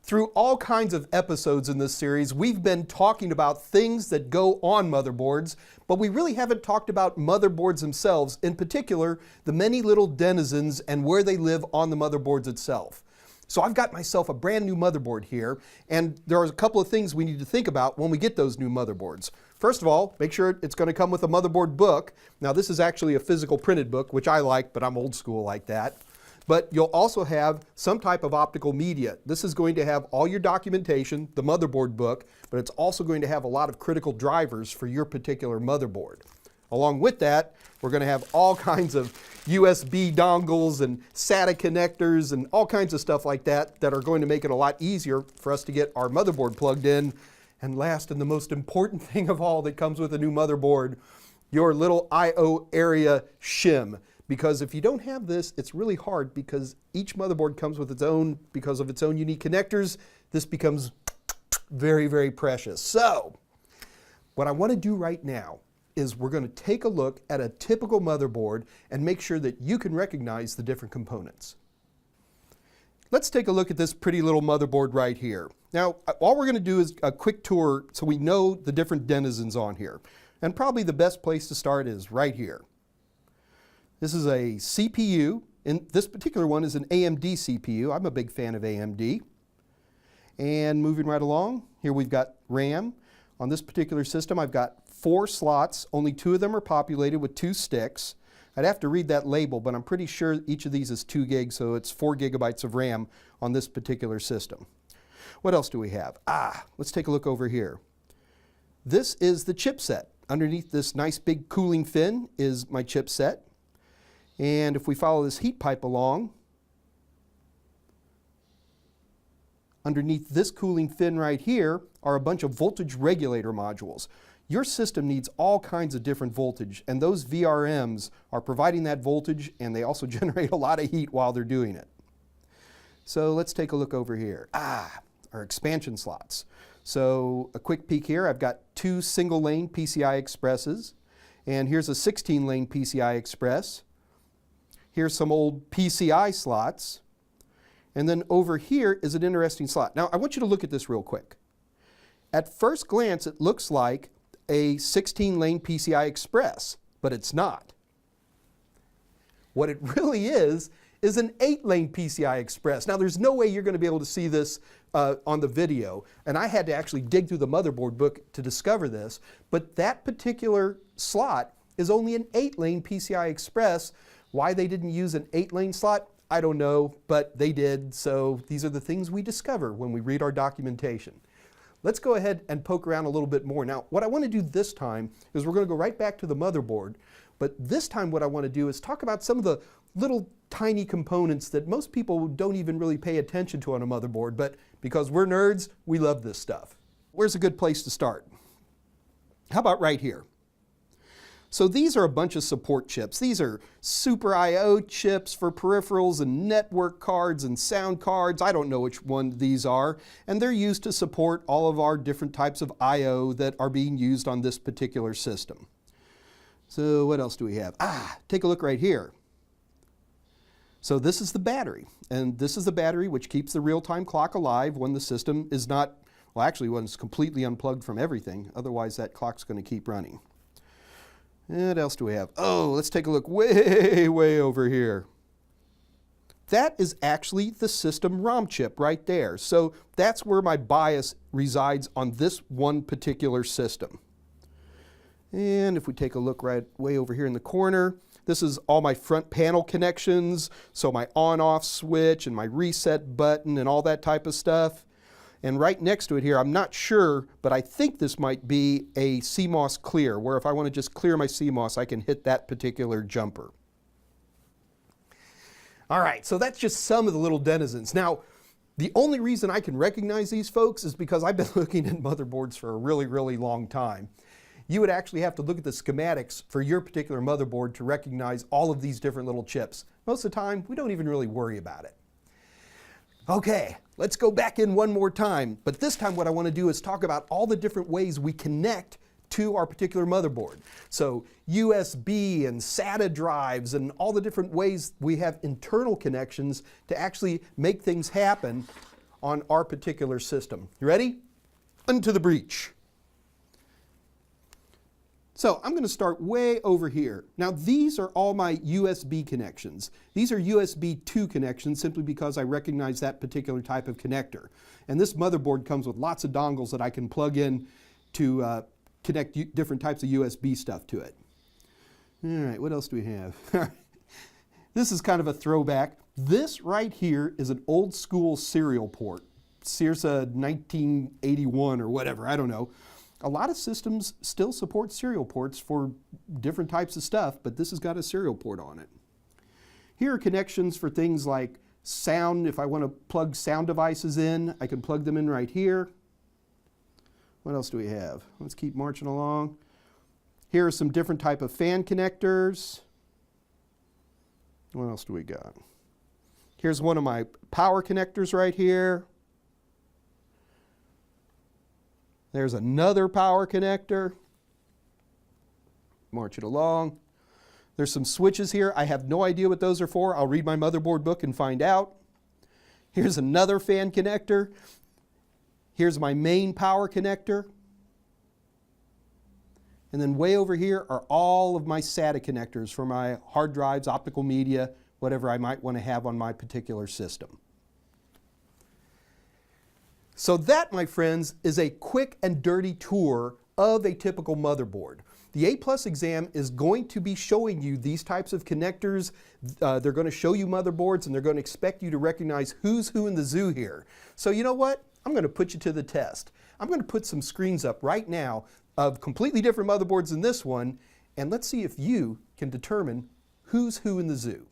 Through all kinds of episodes in this series, we've been talking about things that go on motherboards, but we really haven't talked about motherboards themselves, in particular, the many little denizens and where they live on the motherboards itself. So I've got myself a brand new motherboard here, and there are a couple of things we need to think about when we get those new motherboards. First of all, make sure it's going to come with a motherboard book. Now this is actually a physical printed book, which I like, but I'm old school like that. But you'll also have some type of optical media. This is going to have all your documentation, the motherboard book, but it's also going to have a lot of critical drivers for your particular motherboard. Along with that, we're going to have all kinds of USB dongles and SATA connectors and all kinds of stuff like that that are going to make it a lot easier for us to get our motherboard plugged in. And last and the most important thing of all that comes with a new motherboard, your little I/O area shim. Because if you don't have this, it's really hard because each motherboard comes with its own, because of its own unique connectors, this becomes very, very precious. So, what I want to do right now is we're going to take a look at a typical motherboard and make sure that you can recognize the different components. Let's take a look at this pretty little motherboard right here. Now, all we're going to do is a quick tour so we know the different denizens on here. And probably the best place to start is right here. This is a CPU, and this particular one is an AMD CPU. I'm a big fan of AMD. And moving right along, here we've got RAM. On this particular system, I've got 4 slots. Only 2 of them are populated with 2 sticks. I'd have to read that label, but I'm pretty sure each of these is 2 gigs, so it's 4 gigabytes of RAM on this particular system. What else do we have? Let's take a look over here. This is the chipset. Underneath this nice big cooling fin is my chipset. And if we follow this heat pipe along, underneath this cooling fin right here are a bunch of voltage regulator modules. Your system needs all kinds of different voltage, and those VRMs are providing that voltage, and they also generate a lot of heat while they're doing it. So let's take a look over here. Our expansion slots. So a quick peek here, I've got 2 single-lane PCI Expresses, and here's a 16-lane PCI Express. Here's some old PCI slots. And then over here is an interesting slot. Now, I want you to look at this real quick. At first glance, it looks like a 16-lane PCI Express, but it's not. What it really is an 8-lane PCI Express. Now, there's no way you're going to be able to see this on the video, and I had to actually dig through the motherboard book to discover this, but that particular slot is only an 8-lane PCI Express. Why they didn't use an 8-lane slot, I don't know, but they did, so these are the things we discover when we read our documentation. Let's go ahead and poke around a little bit more. Now, what I want to do this time is we're going to go right back to the motherboard, but this time what I want to do is talk about some of the little tiny components that most people don't even really pay attention to on a motherboard, but because we're nerds, we love this stuff. Where's a good place to start? How about right here? So these are a bunch of support chips. These are Super I/O chips for peripherals and network cards and sound cards. I don't know which one these are. And they're used to support all of our different types of I/O that are being used on this particular system. So what else do we have? Take a look right here. So this is the battery. And this is the battery which keeps the real-time clock alive when the system is not, well, actually when it's completely unplugged from everything. Otherwise that clock's going to keep running. What else do we have? Let's take a look way over here. That is actually the system ROM chip right there. So that's where my BIOS resides on this one particular system. And if we take a look right way over here in the corner, this is all my front panel connections. So my on-off switch and my reset button and all that type of stuff. And right next to it here, I'm not sure, but I think this might be a CMOS clear, where if I want to just clear my CMOS, I can hit that particular jumper. All right, so that's just some of the little denizens. Now, the only reason I can recognize these folks is because I've been looking at motherboards for a really, really long time. You would actually have to look at the schematics for your particular motherboard to recognize all of these different little chips. Most of the time, we don't even really worry about it. Okay, let's go back in one more time. But this time what I want to do is talk about all the different ways we connect to our particular motherboard. So USB and SATA drives and all the different ways we have internal connections to actually make things happen on our particular system. You ready? Into the breach. So I'm going to start way over here. Now these are all my USB connections. These are USB 2 connections simply because I recognize that particular type of connector. And this motherboard comes with lots of dongles that I can plug in to connect different types of USB stuff to it. All right, what else do we have? This is kind of a throwback. This right here is an old school serial port. Circa 1981 or whatever, I don't know. A lot of systems still support serial ports for different types of stuff, but this has got a serial port on it. Here are connections for things like sound. If I want to plug sound devices in, I can plug them in right here. What else do we have? Let's keep marching along. Here are some different type of fan connectors. What else do we got? Here's one of my power connectors right here. There's another power connector. March it along. There's some switches here. I have no idea what those are for. I'll read my motherboard book and find out. Here's another fan connector. Here's my main power connector. And then way over here are all of my SATA connectors for my hard drives, optical media, whatever I might want to have on my particular system. So that, my friends, is a quick and dirty tour of a typical motherboard. The A+ exam is going to be showing you these types of connectors. They're going to show you motherboards, and they're going to expect you to recognize who's who in the zoo here. So you know what? I'm going to put you to the test. I'm going to put some screens up right now of completely different motherboards than this one, and let's see if you can determine who's who in the zoo.